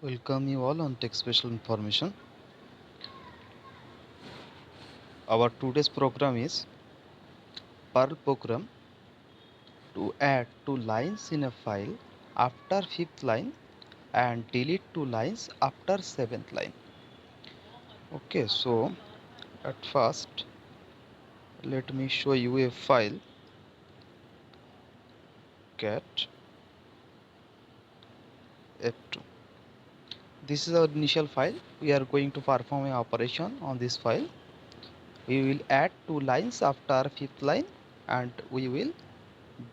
Welcome you all on Tech Special Information. Our today's program is Perl program to add two lines in a file after fifth line and delete two lines after seventh line. Okay, so at first let me show you a file cat f2. This is our initial file. We are going to perform an operation on this file. We will add two lines after fifth line and we will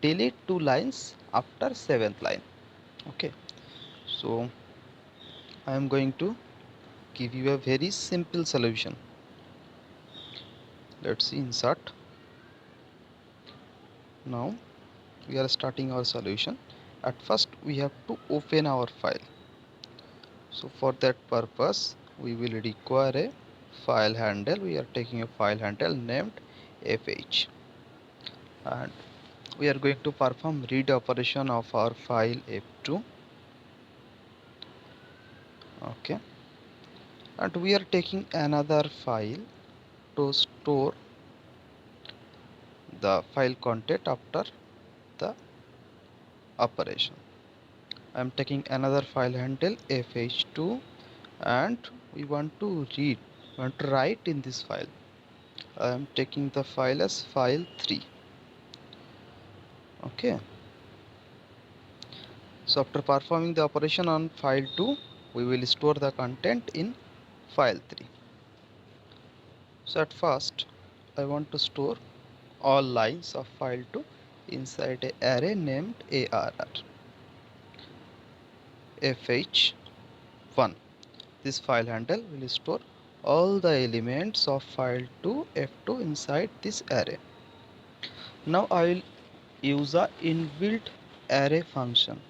delete two lines after seventh line. Okay, so I am going to give you a very simple solution. Let's see insert. Now we are starting our solution. At first we have to open our file. So for that purpose we will require a file handle. We are taking a file handle named fh, and we are going to perform read operation of our file f2. Okay, and we are taking another file to store the file content after the operation. I am taking another file handle fh2 and we want to write in this file. I am taking the file as file3. Okay, so after performing the operation on file2 we will store the content in file3. So at first I want to store all lines of file2 inside a array named arr fh1. This file handle will store all the elements of file2 f2 inside this array. Now I will use a inbuilt array function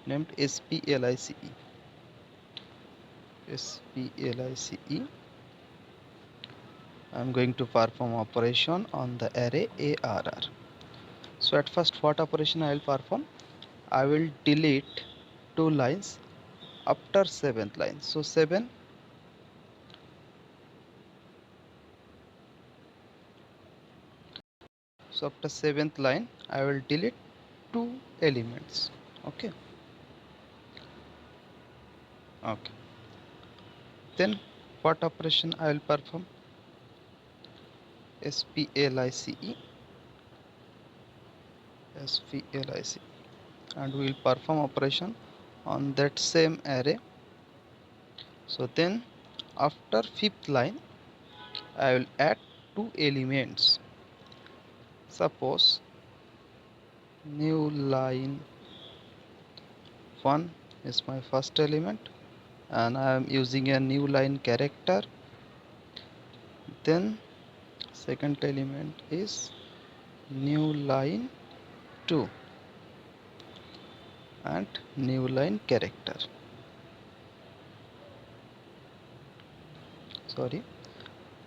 named splice. Splice. I am going to perform operation on the array arr. So at first what operation I will perform? I will delete two lines after seventh line. So 7. So after seventh line I will delete two elements. Okay. Okay. Then what operation I will perform? splice. Splice, and we will perform operation on that same array. So then after fifth line I will add two elements. Suppose new line 1 is my first element and I am using a new line character. Then second element is new line 2 and new line character. Sorry,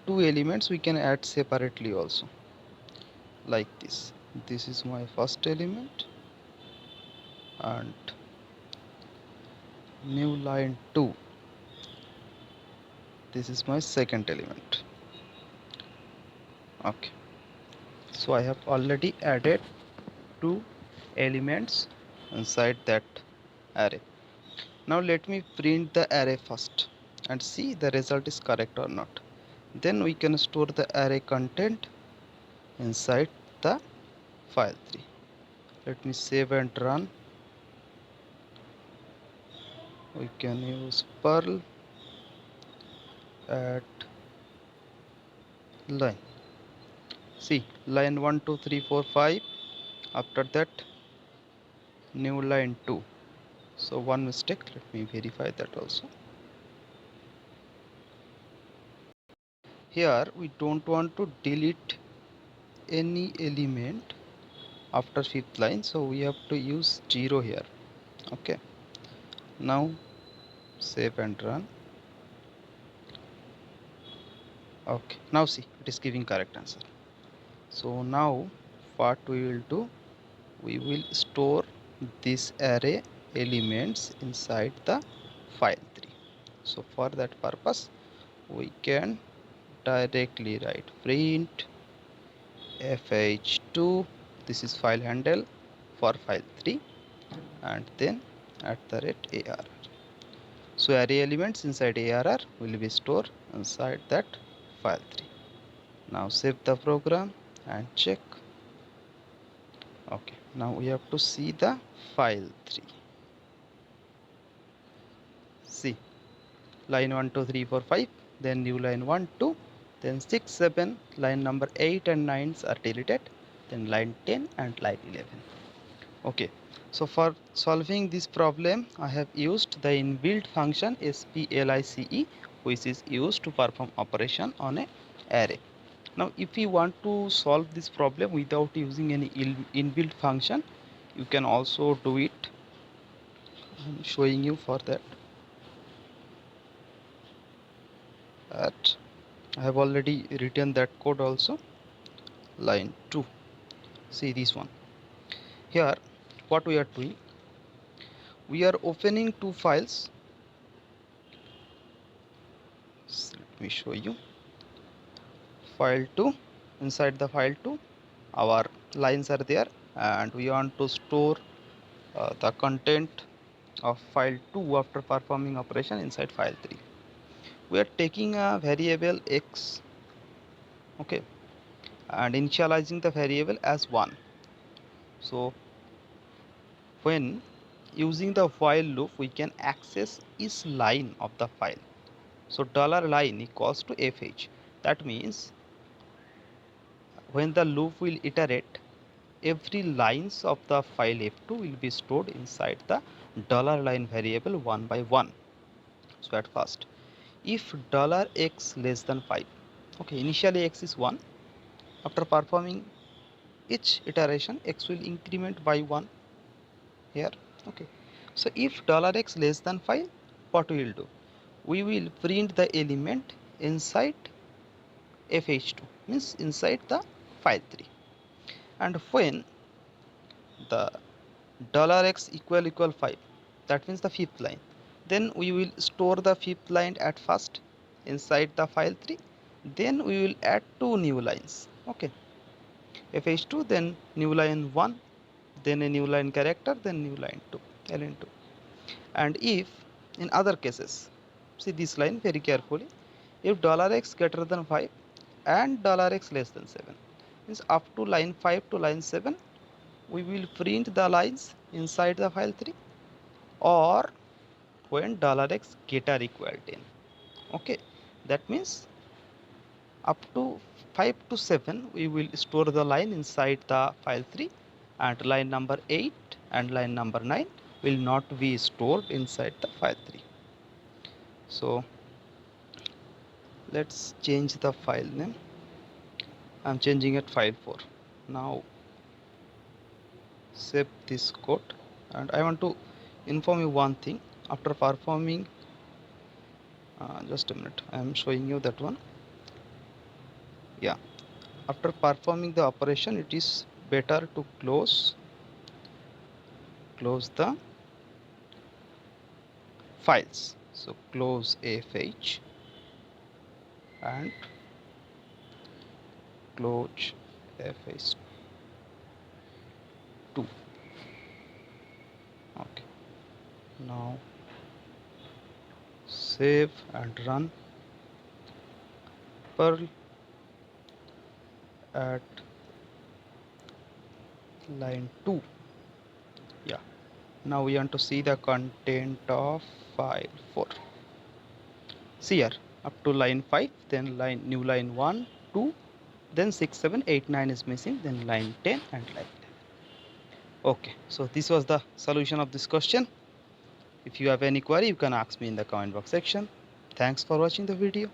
two elements we can add separately also, like this. This is my first element and new line 2, this is my second element. Okay, so I have already added two elements inside that array. Now let me print the array first and see the result is correct or not. Then we can store the array content inside the file3. Let me save and run. We can use Perl at line. See, line 1 2 3 4 5. After that new line 2. So one mistake, let me verify that also. Here we don't want to delete any element after fifth line, so we have to use 0 here. Okay, now save and run. Okay, now see, it is giving correct answer. So now what we will do, we will store this array elements inside the file 3. So for that purpose we can directly write print fh2, this is file handle for file 3, and then @arr. So array elements inside arr will be stored inside that file 3. Now save the program and check. Okay, now we have to see the file 3. See, line 1 2 3 4 5, then new line 1 2, then 6 7, line number 8 and 9 are deleted, then line 10 and line 11. Okay, so for solving this problem I have used the inbuilt function splice, which is used to perform operation on a array. Now if you want to solve this problem without using any inbuilt function, you can also do it. I'm showing you for that. I have already written that code also. Line 2, see this one. Here what we are doing, we are opening two files. So let me show you. File 2, inside the file 2 our lines are there, and we want to store the content of file 2 after performing operation inside file 3. We are taking a variable x, okay, and initializing the variable as 1. So when using the while loop we can access each line of the file. So $line equals to fh. That means when the loop will iterate, every lines of the file f2 will be stored inside the $line variable one by one. So at first, if $x less than 5, okay, initially x is 1, after performing each iteration x will increment by 1 here. Okay, so if $x less than 5, what we will do, we will print the element inside fh2, means inside the file 3. And when the $x equal 5, that means the fifth line, then we will store the fifth line at first inside the file 3, then we will add two new lines. Okay, fh2, then new line 1, then a new line character, then new line 2, ln2. And if in other cases, see this line very carefully, if $x greater than 5 and $x less than 7, means up to line 5 to line 7 we will print the lines inside the file 3, or when $x greater equal 10. Okay, that means up to 5 to 7 we will store the line inside the file 3, and line number 8 and line number 9 will not be stored inside the file 3. So let's change the file name. I'm changing it file 4. Now save this code, and I want to inform you one thing. After performing just a minute, I am showing you that one. Yeah, after performing the operation it is better to close the files. So close fh and close fh2. Okay, now save and run. Perl at line 2. Yeah, now we want to see the content of file 4. See here, up to line 5, then new line 1 2, then 6 7 8 9 is missing, then line 10 and line 11. Okay, so this was the solution of this question. If you have any query, you can ask me in the comment box section. Thanks for watching the video.